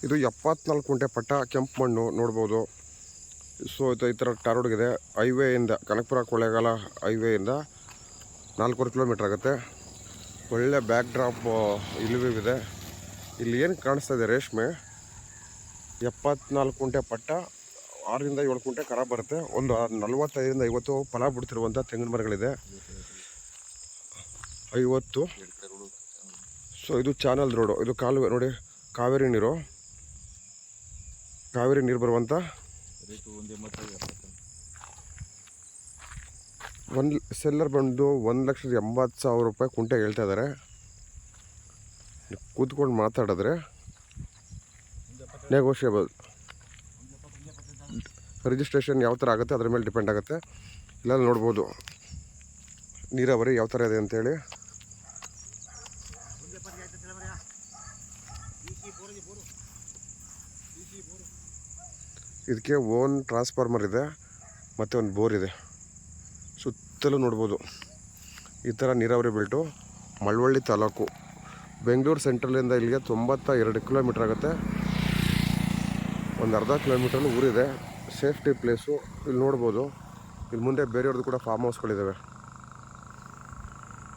ಇದು 74 ಕುಂಟೆ ಪಟ್ಟ, ಕೆಂಪು ಮಣ್ಣು ನೋಡ್ಬೋದು. ಸೊ ಈ ಥರ ಟಾರ್ ರೋಡ್ಗಿದೆ. ಹೈವೇಯಿಂದ ಕನಕಪುರ ಕೊಳ್ಳೇಗಾಲ ಹೈವೇಯಿಂದ 4 ಕಿಲೋಮೀಟ್ರ್ ಆಗುತ್ತೆ. ಒಳ್ಳೆ ಬ್ಯಾಕ್ ಡ್ರಾಪ್ ಇಲ್ಲಿದೆ. ಇಲ್ಲಿ ಏನು ಕಾಣಿಸ್ತಾ ಇದೆ ರೇಷ್ಮೆ. 74 ಕುಂಟೆ ಪಟ್ಟ, 6ರಿಂದ 7 ಕುಂಟೆ ಕರ ಬರುತ್ತೆ. ಒಂದು 45ರಿಂದ 50 ಫಲ ಬಿಡ್ತಿರುವಂಥ ತೆಂಗಿನ ಮರಗಳಿದೆ. 50. ಸೊ ಇದು ಚಾನಲ್ ರೋಡು, ಇದು ಕಾಲುವೆ ನೋಡಿ, ಕಾವೇರಿ ನೀರು ಬರುವಂಥ ಒಂದು ಸೆಲ್ಲರ್ ಬಂದು 1,80,000 ರೂಪಾಯಿ ಕುಂಟೆ ಹೇಳ್ತಾ ಇದ್ದಾರೆ. ಕೂತ್ಕೊಂಡು ಮಾತಾಡಿದ್ರೆ ನೆಗೋಷಿಯಬಲ್. ರಿಜಿಸ್ಟ್ರೇಷನ್ ಯಾವ ಥರ ಆಗುತ್ತೆ ಅದ್ರ ಮೇಲೆ ಡಿಪೆಂಡ್ ಆಗುತ್ತೆ. ಇಲ್ಲ ನೋಡ್ಬೋದು ನೀರಾವರಿ ಯಾವ ಥರ ಇದೆ ಅಂತೇಳಿ. ಇದಕ್ಕೆ ಓನ್ ಟ್ರಾನ್ಸ್ಫಾರ್ಮರ್ ಇದೆ ಮತ್ತು ಒಂದು ಬೋರ್ ಇದೆ. ಸುತ್ತಲೂ ನೋಡ್ಬೋದು ಈ ಥರ ನೀರಾವರಿ ಬೆಲ್ಟು. ಮಳವಳ್ಳಿ ತಾಲೂಕು, ಬೆಂಗಳೂರು ಸೆಂಟ್ರಲಿಂದ ಇಲ್ಲಿಗೆ 92 ಕಿಲೋಮೀಟ್ರ್ ಆಗುತ್ತೆ. ಒಂದು ಅರ್ಧ ಕಿಲೋಮೀಟ್ರಲ್ಲಿ ಊರಿದೆ. Safety place. ಇಲ್ಲಿ ನೋಡ್ಬೋದು, ಇಲ್ಲಿ ಮುಂದೆ ಬೇರೆಯವ್ರದ್ದು ಕೂಡ ಫಾರ್ಮ್ ಹೌಸ್ಗಳಿದ್ದಾವೆ.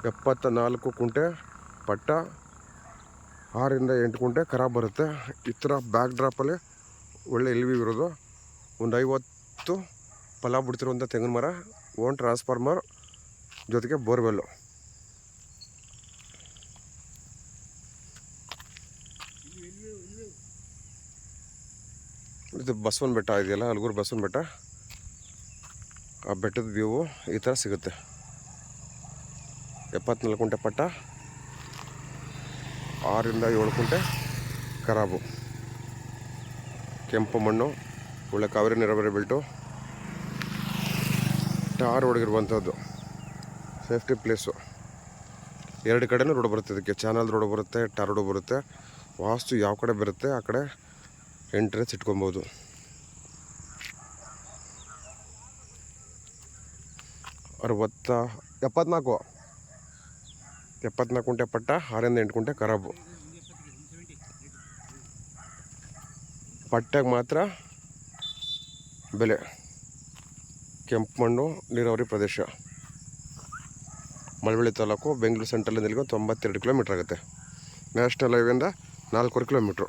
74 ಕುಂಟೆ ಪಟ್ಟ, 6ರಿಂದ 8 ಕುಂಟೆ ಖರಾಬ್ ಬರುತ್ತೆ. ಈ ಥರ ಬ್ಯಾಕ್ ಡ್ರಾಪಲ್ಲಿ ಒಳ್ಳೆ ಎಲ್ವಿ ಇರೋದು. ಒಂದು 50 ಫಲ ಬಿಡ್ತಿರುವಂಥ ತೆಂಗಿನ ಮರ, ಓನ್ ಟ್ರಾನ್ಸ್ಫಾರ್ಮರ್ ಜೊತೆಗೆ ಬೋರ್ವೆಲ್ಲು. ಇದು ಬಸವನ ಬೆಟ್ಟ ಇದೆಯಲ್ಲ, ಅಲ್ಗೂರು ಬಸವನ ಬೆಟ್ಟ. ಆ ಬೆಟ್ಟದ ವ್ಯೂವು ಈ ಥರ ಸಿಗುತ್ತೆ. 74 ಕುಂಟೆ ಪಟ್ಟ, 6ರಿಂದ 7 ಕುಂಟೆ ಖರಾಬು, ಕೆಂಪು ಮಣ್ಣು, ಒಳ್ಳೆ ಕಾವೇರಿ ನೀರಾವರಿ ಬೆಲ್ಟು, ಟಾರ್ ಹೊಡಗಿರುವಂಥದ್ದು. Safety place. 2 ಕಡೆನೂ ರೋಡ್ ಬರುತ್ತೆ. ಇದಕ್ಕೆ ಚಾನಲ್ ರೋಡ್ ಬರುತ್ತೆ, ಟಾರ್ ರೋಡ್ ಬರುತ್ತೆ. ವಾಸ್ತು ಯಾವ ಕಡೆ ಬರುತ್ತೆ ಆ ಕಡೆ ಎಂಟ್ರೆನ್ಸ್ ಇಟ್ಕೊಬೋದು. ಅರವತ್ತ 74 ಕುಂಟೆ ಪಟ್ಟ, 6ರಿಂದ 8 ಕುಂಟೆ ಖರಾಬು. ಪಟ್ಟೆಗೆ ಮಾತ್ರ ಬೆಲೆ. ಕೆಂಪು ಮಣ್ಣು, ನೀರಾವರಿ ಪ್ರದೇಶ. ಮಳವಳ್ಳಿ ತಾಲೂಕು, ಬೆಂಗಳೂರು ಸೆಂಟ್ರಲಿಂದ ಇಲ್ಲಿಗೆ 92 ಕಿಲೋಮೀಟ್ರ್ ಆಗುತ್ತೆ. ನ್ಯಾಷನಲ್ ಹೈವೇಯಿಂದ 4 ಕಿಲೋಮೀಟ್ರು.